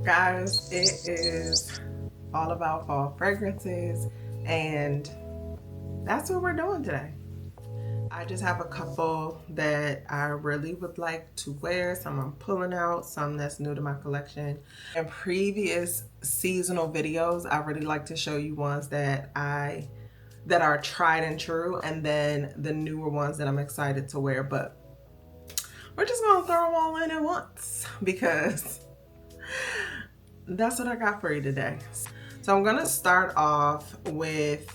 Guys, it is all about fall fragrances, and that's what we're doing today. I just have a couple that I really would like to wear, some I'm pulling out, some that's new to my collection. In previous seasonal videos, I really like to show you ones that are tried and true, and then the newer ones that I'm excited to wear, but we're just gonna throw them all in at once because that's what I got for you today. So I'm gonna start off with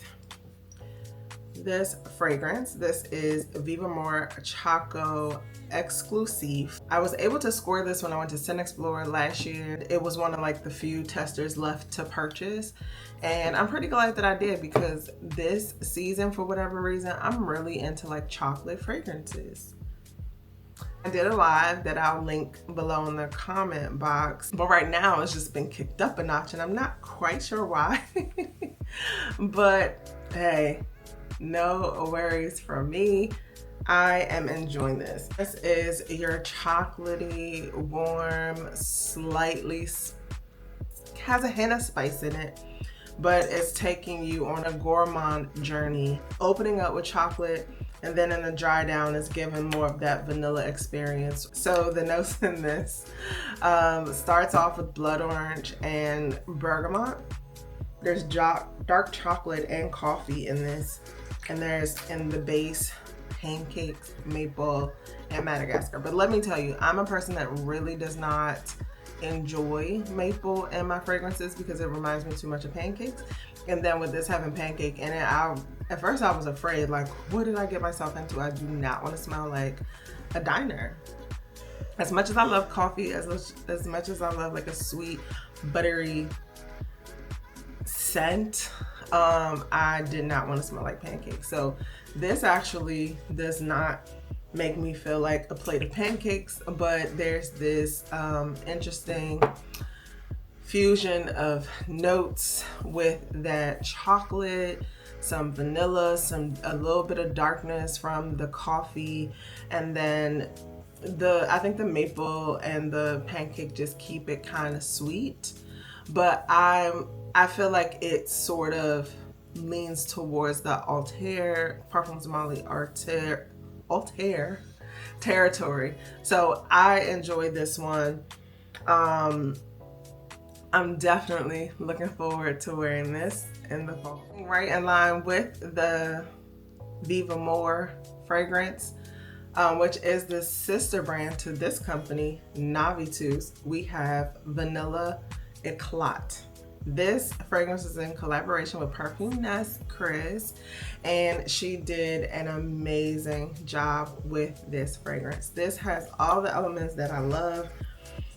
this fragrance. This is Viva More Choco Exclusive. I was able to score this when I went to Scent Explorer last year. It was one of like the few testers left to purchase. And I'm pretty glad that I did because this season, for whatever reason, I'm really into like chocolate fragrances. I did a live that I'll link below in the comment box, but right now it's just been kicked up a notch and I'm not quite sure why. But hey, no worries for me. I am enjoying this. This is your chocolatey, warm, slightly, has a hint of spice in it, but it's taking you on a gourmand journey. Opening up with chocolate, and then in the dry down is giving more of that vanilla experience. So the notes in this starts off with blood orange and bergamot. There's dark chocolate and coffee in this. And there's in the base pancakes, maple, and Madagascar. But let me tell you, I'm a person that really does not enjoy maple in my fragrances because it reminds me too much of pancakes. And then with this having pancake in it, at first I was afraid, like, what did I get myself into? I do not want to smell like a diner. As much as I love coffee, as much as I love like a sweet, buttery scent, I did not want to smell like pancakes. So this actually does not make me feel like a plate of pancakes, but there's this interesting fusion of notes with that chocolate, some vanilla, a little bit of darkness from the coffee, and then I think the maple and the pancake just keep it kind of sweet. But I feel like it sort of leans towards the Parfums Molly Altair territory. So I enjoyed this one. I'm definitely looking forward to wearing this in the fall. Right in line with the Viva More fragrance, which is the sister brand to this company, Navitus, we have Vanilla Eclat. This fragrance is in collaboration with Perfume Nest Chris, and she did an amazing job with this fragrance. This has all the elements that I love.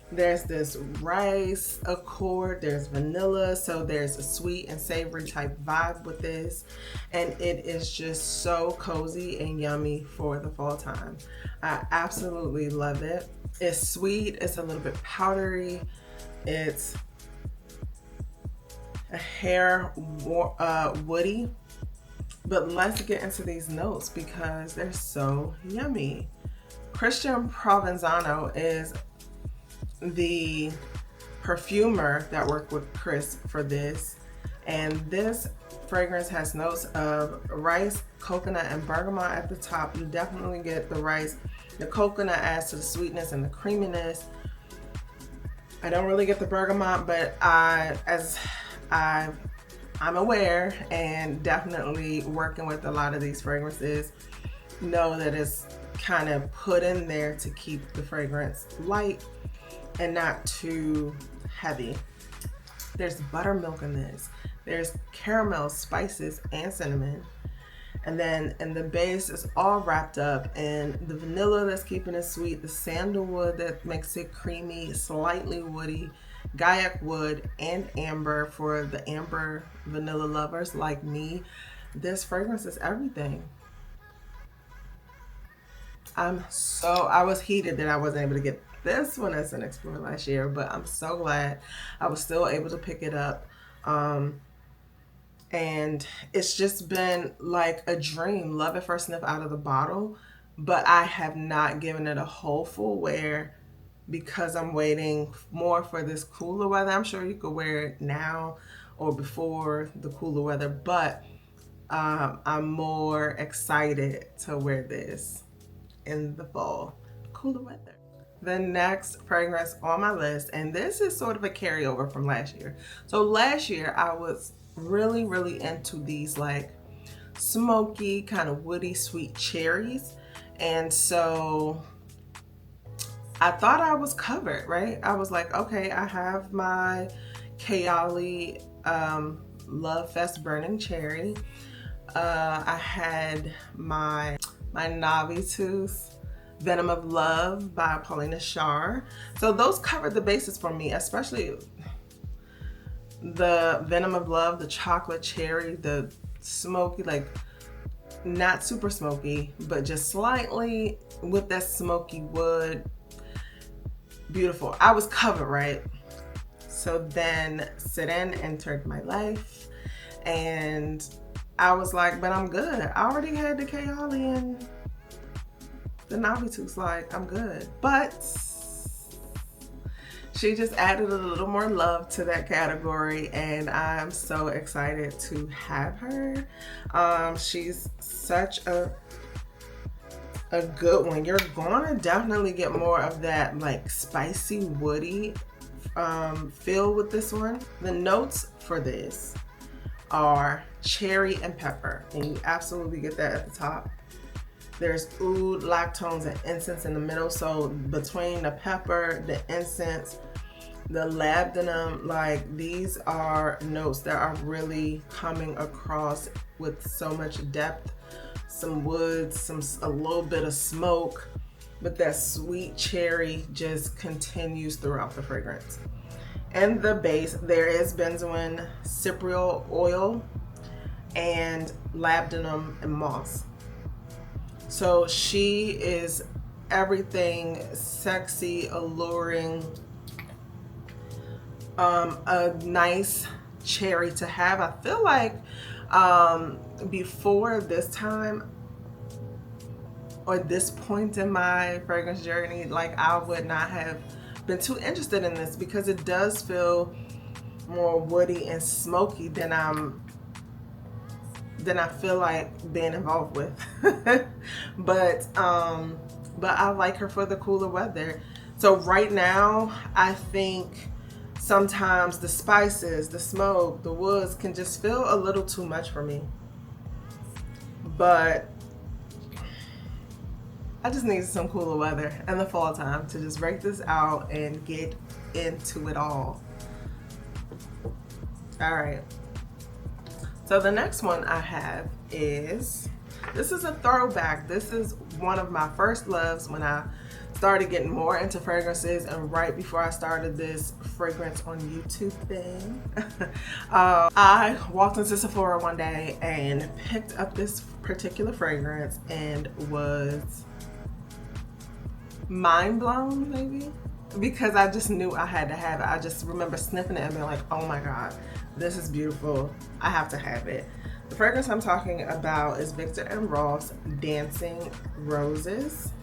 There's this rice accord, there's vanilla, so there's a sweet and savory type vibe with this, and it is just so cozy and yummy for the fall time. I absolutely love it. It's sweet, it's a little bit powdery, it's a hair woody, but let's get into these notes because they're so yummy. Christian Provenzano is the perfumer that worked with Chris for this, and this fragrance has notes of rice, coconut, and bergamot at the top. You definitely get the rice. The coconut adds to the sweetness and the creaminess. I don't really get the bergamot, but I'm aware, and definitely working with a lot of these fragrances, know that it's kind of put in there to keep the fragrance light and not too heavy. There's buttermilk in this. There's caramel, spices, and cinnamon. And then in the base, it's all wrapped up in the vanilla that's keeping it sweet, the sandalwood that makes it creamy, slightly woody, Gaiac wood, and amber for the amber vanilla lovers like me. This fragrance is everything. I was heated that I wasn't able to get this one as an Explorer last year, but I'm so glad I was still able to pick it up. And it's just been like a dream. Love at first sniff out of the bottle, but I have not given it a whole full wear because I'm waiting more for this cooler weather. I'm sure you could wear it now or before the cooler weather, but I'm more excited to wear this in the fall cooler weather. The next fragrance on my list, and this is sort of a carryover from last year. So last year I was really into these like smoky, kind of woody, sweet cherries. And so I thought I was covered, right? I was like, okay, I have my Kayali Love Fest Burning Cherry. I had my Navitus Venom of Love by Paulina Shar. So those covered the bases for me, especially the Venom of Love, the chocolate cherry, the smoky, like not super smoky, but just slightly with that smoky wood. Beautiful. I was covered, right? So then Sit-In entered my life and I was like, but I'm good. I already had the Kayali and the Navitus, like I'm good. But she just added a little more love to that category and I'm so excited to have her. She's such a good one. You're gonna definitely get more of that like spicy woody feel with this one. The notes for this are cherry and pepper, and you absolutely get that at the top. There's oud, lactones, and incense in the middle. So between the pepper, the incense, the labdanum, like these are notes that are really coming across with so much depth. Some wood, a little bit of smoke, but that sweet cherry just continues throughout the fragrance. And the base, there is benzoin, cypriol oil, and labdanum and moss. So she is everything sexy, alluring, a nice cherry to have. I feel like before this time or this point in my fragrance journey, like I would not have been too interested in this because it does feel more woody and smoky than I feel like being involved with. but I like her for the cooler weather. So right now I think sometimes the spices, the smoke, the woods can just feel a little too much for me. But I just need some cooler weather in the fall time to just break this out and get into it all. All right. So the next one I have is, this is a throwback. This is one of my first loves when I started getting more into fragrances and right before I started this fragrance on YouTube thing. I walked into Sephora one day and picked up this particular fragrance and was mind blown, maybe, because I just knew I had to have it. I just remember sniffing it and being like, oh my God, this is beautiful. I have to have it. The fragrance I'm talking about is Viktor and Rolf's Dancing Roses.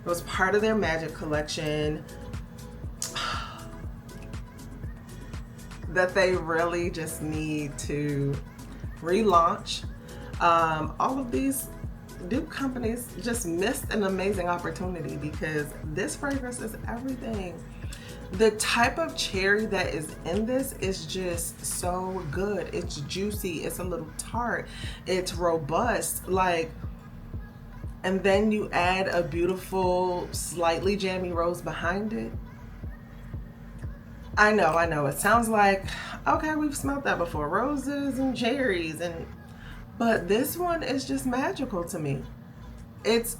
It was part of their Magic collection that they really just need to relaunch. All of these dupe companies just missed an amazing opportunity because this fragrance is everything. The type of cherry that is in this is just so good. It's juicy, it's a little tart, it's robust, like, and then you add a beautiful, slightly jammy rose behind it. I know, it sounds like, okay, we've smelled that before, roses and cherries, but this one is just magical to me. It's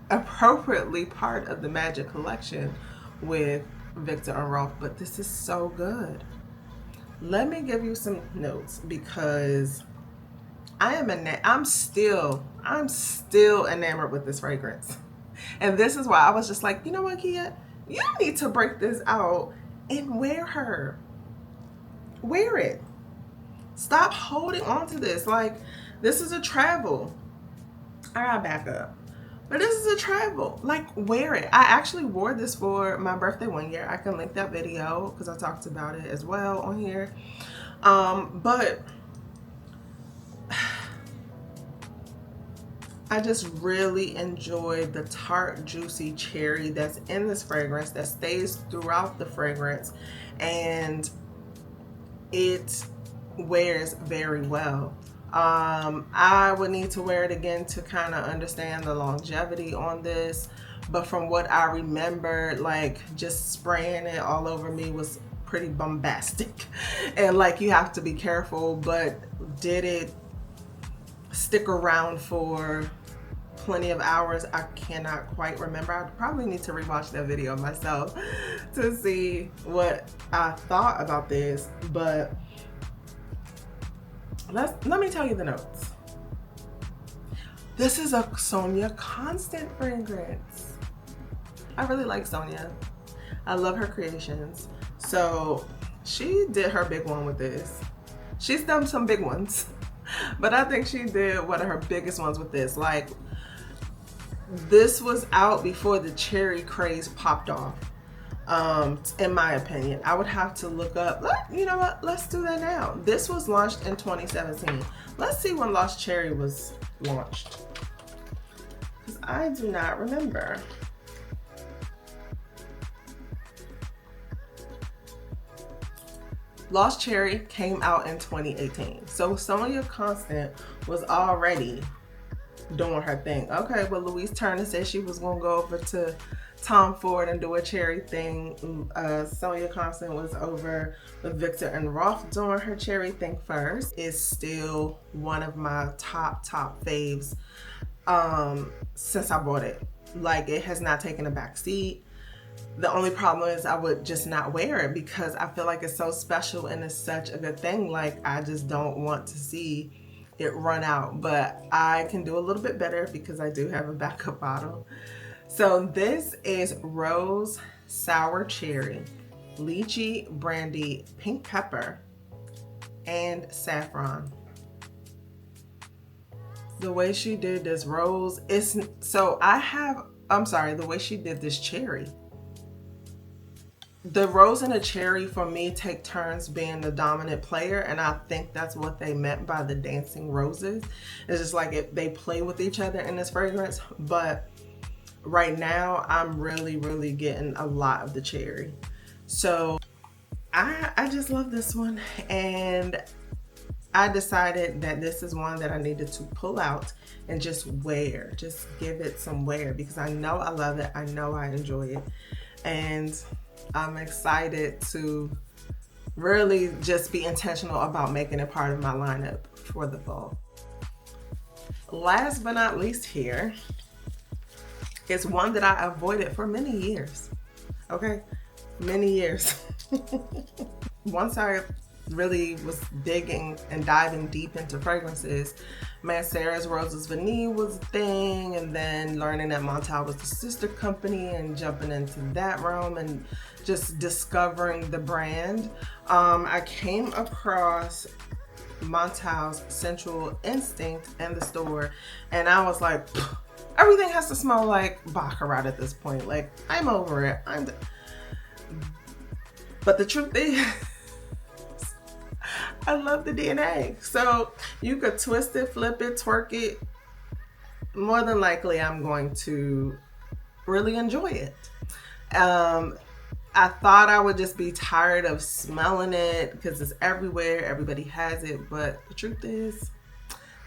appropriately part of the Magic collection with Viktor and Rolf, but this is so good. Let me give you some notes because I'm still enamored with this fragrance. And this is why I was just like, you know what, Kia, you need to break this out and wear her. Wear it. Stop holding on to this. Like, this is a travel. I gotta back up. But this is a travel. Like, wear it. I actually wore this for my birthday one year. I can link that video because I talked about it as well on here. But I just really enjoy the tart, juicy cherry that's in this fragrance that stays throughout the fragrance, and it wears very well. I would need to wear it again to kind of understand the longevity on this, but from what I remember, like just spraying it all over me was pretty bombastic and like you have to be careful. But did it stick around for plenty of hours? I cannot quite remember. I probably need to rewatch that video myself to see what I thought about this. But let me tell you the notes. This is a Sonia Constant fragrance. I really like Sonia. I love her creations. So she did her big one with this. She's done some big ones, but I think she did one of her biggest ones with this. Like, this was out before the cherry craze popped off. In my opinion, I would have to look up. You know what? Let's do that now. This was launched in 2017. Let's see when Lost Cherry was launched, because I do not remember. Lost Cherry came out in 2018. So Sonia Constant was already doing her thing. Okay, well, Louise Turner said she was gonna go over to Tom Ford and do a cherry thing. Sonia Constant was over with Viktor and Rolf doing her cherry thing first. It's still one of my top faves since I bought it. Like, it has not taken a back seat. The only problem is I would just not wear it because I feel like it's so special and it's such a good thing. Like, I just don't want to see it run out, but I can do a little bit better because I do have a backup bottle. So this is Rose Sour Cherry, Lychee Brandy, Pink Pepper, and Saffron. The way she did this rose is, so the way she did this cherry. The rose and the cherry for me take turns being the dominant player, and I think that's what they meant by the dancing roses. It's just like they play with each other in this fragrance, but right now I'm really getting a lot of the cherry. So I just love this one, and I decided that this is one that I needed to pull out and just wear, just give it some wear, because I know I love it, I know I enjoy it, and I'm excited to really just be intentional about making it part of my lineup for the fall. Last but not least here is one that I avoided for many years. Okay, many years. Once I really was digging and diving deep into fragrances, Mancera's Roses Vanille was a thing, and then learning that Montal was the sister company and jumping into that realm and just discovering the brand. I came across Montal's Sensual Instinct in the store, and I was like, everything has to smell like Baccarat at this point. Like, I'm over it. But the truth is, I love the DNA. So you could twist it, flip it, twerk it. More than likely, I'm going to really enjoy it. I thought I would just be tired of smelling it because it's everywhere. Everybody has it. But the truth is,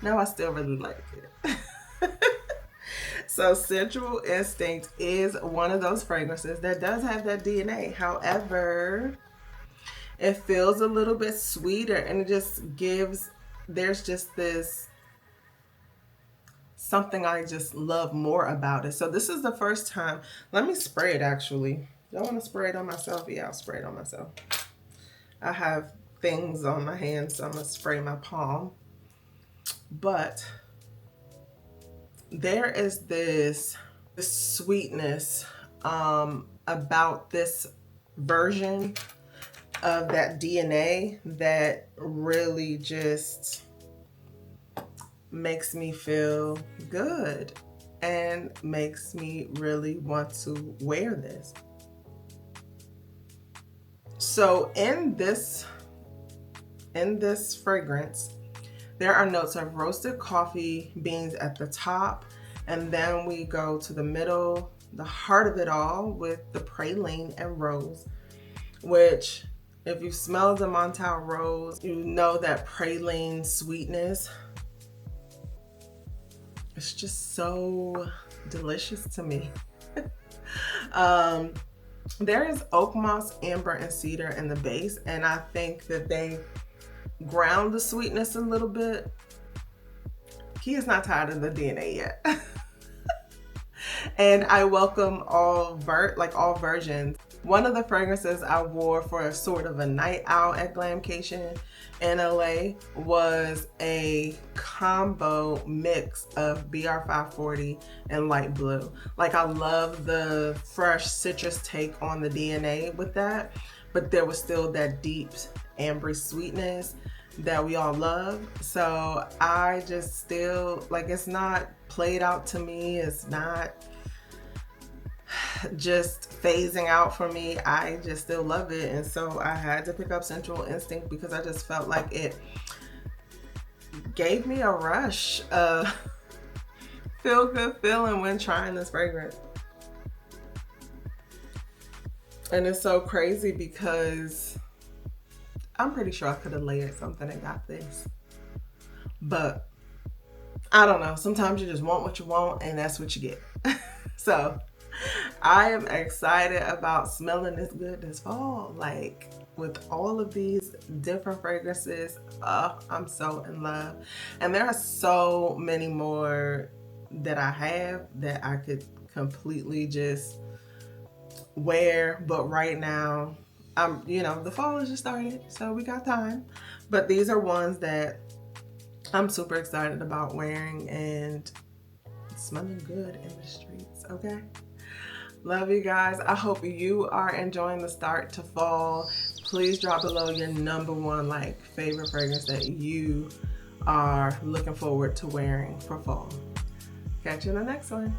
no, I still really like it. So Sensual Instinct is one of those fragrances that does have that DNA. However, it feels a little bit sweeter, and it just gives, there's just this something I just love more about it. So this is the first time. Let me spray it actually. Y'all want to spray it on myself? Yeah, I'll spray it on myself. I have things on my hands, so I'm going to spray my palm. But there is this sweetness about this version of that DNA that really just makes me feel good. and makes me really want to wear this. So in this fragrance, there are notes of roasted coffee beans at the top, and then we go to the middle, the heart of it all, with the praline and rose, which if you smell the Montal rose, you know that praline sweetness. It's just so delicious to me. There is oak moss, amber, and cedar in the base, and I think that they ground the sweetness a little bit. He is not tired of the DNA yet. And I welcome all versions. One of the fragrances I wore for a sort of a night out at Glamcation in LA was a combo mix of BR540 and light blue. Like, I love the fresh citrus take on the DNA with that, but there was still that deep ambery sweetness that we all love. So I just still, like, it's not played out to me. It's not just phasing out for me. I just still love it. And so I had to pick up Sensual Instinct because I just felt like it gave me a rush of feel good feeling when trying this fragrance. And it's so crazy because I'm pretty sure I could have layered something and got this, but I don't know. Sometimes you just want what you want and that's what you get. So I am excited about smelling this good this fall. Like, with all of these different fragrances, I'm so in love. And there are so many more that I have that I could completely just wear, but right now the fall has just started, so we got time. But these are ones that I'm super excited about wearing and smelling good in the streets. Okay, love you guys. I hope you are enjoying the start to fall. Please drop below your #1 favorite fragrance that you are looking forward to wearing for fall. Catch you in the next one.